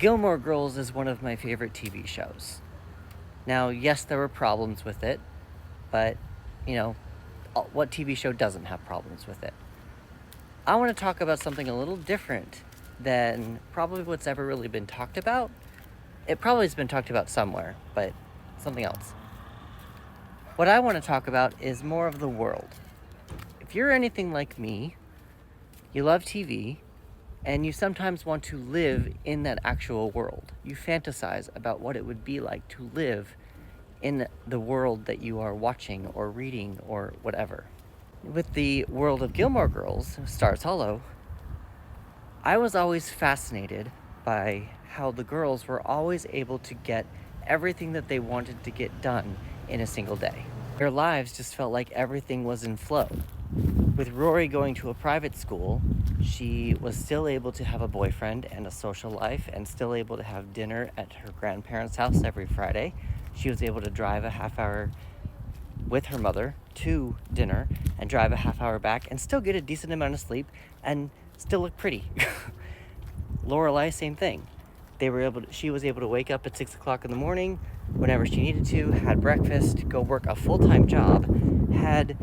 Gilmore Girls is one of my favorite TV shows. Now, yes, there were problems with it, but, you know, what TV show doesn't have problems with it? I want to talk about something a little different than probably what's ever really been talked about. It probably has been talked about somewhere, but something else. What I want to talk about is more of the world. If you're anything like me, you love TV, and you sometimes want to live in that actual world. You fantasize about what it would be like to live in the world that you are watching or reading or whatever. With the world of Gilmore Girls, Stars Hollow, I was always fascinated by how the girls were always able to get everything that they wanted to get done in a single day. Their lives just felt like everything was in flow. With Rory going to a private school, she was still able to have a boyfriend and a social life and still able to have dinner at her grandparents' house every Friday. She was able to drive a half hour with her mother to dinner and drive a half hour back and still get a decent amount of sleep and still look pretty. Lorelai, same thing. She was able to wake up at 6 o'clock in the morning whenever she needed to, had breakfast, go work a full-time job, had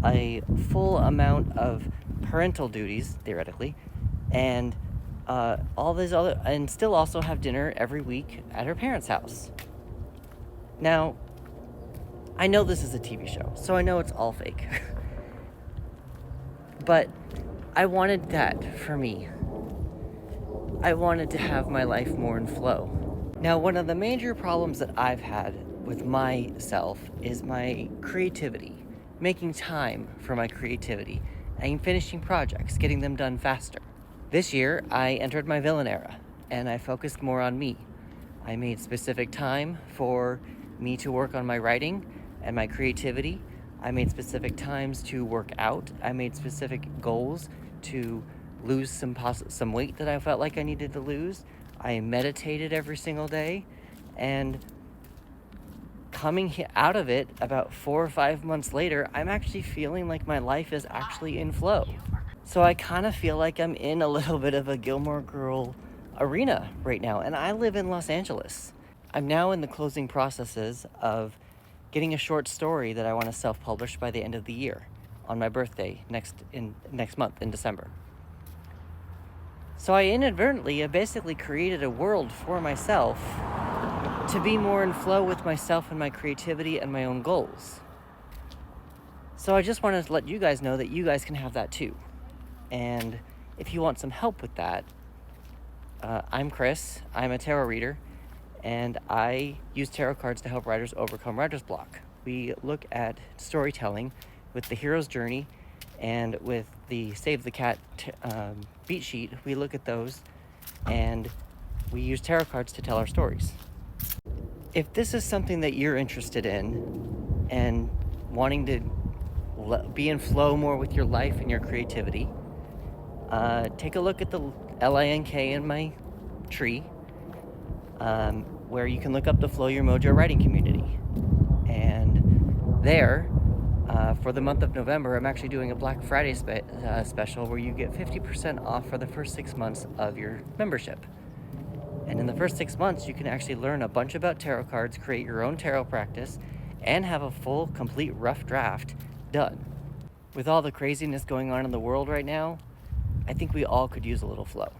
a full amount of parental duties, theoretically, and and still also have dinner every week at her parents' house. Now, I know this is a TV show, so I know it's all fake. But I wanted that for me. I wanted to have my life more in flow. Now, one of the major problems that I've had with myself is my creativity, making time for my creativity, and finishing projects, getting them done faster. This year, I entered my villain era, and I focused more on me. I made specific time for me to work on my writing and my creativity. I made specific times to work out. I made specific goals to lose some weight that I felt like I needed to lose. I meditated every single day, and coming out of it about 4 or 5 months later, I'm actually feeling like my life is actually in flow. So I kind of feel like I'm in a little bit of a Gilmore Girl arena right now, and I live in Los Angeles. I'm now in the closing processes of getting a short story that I want to self-publish by the end of the year on my birthday next month in December. So I inadvertently basically created a world for myself to be more in flow with myself and my creativity and my own goals. So I just wanted to let you guys know that you guys can have that too. And if you want some help with that, I'm Chris. I'm a tarot reader, and I use tarot cards to help writers overcome writer's block. We look at storytelling with the hero's journey and with the Save the Cat beat sheet. We look at those and we use tarot cards to tell our stories. If this is something that you're interested in and wanting to be in flow more with your life and your creativity, take a look at the LINK in my tree, where you can look up the Flow Your Mojo writing community. And there, for the month of November, I'm actually doing a Black Friday special where you get 50% off for the first 6 months of your membership. And in the first 6 months, you can actually learn a bunch about tarot cards, create your own tarot practice, and have a full, complete rough draft done. With all the craziness going on in the world right now, I think we all could use a little flow.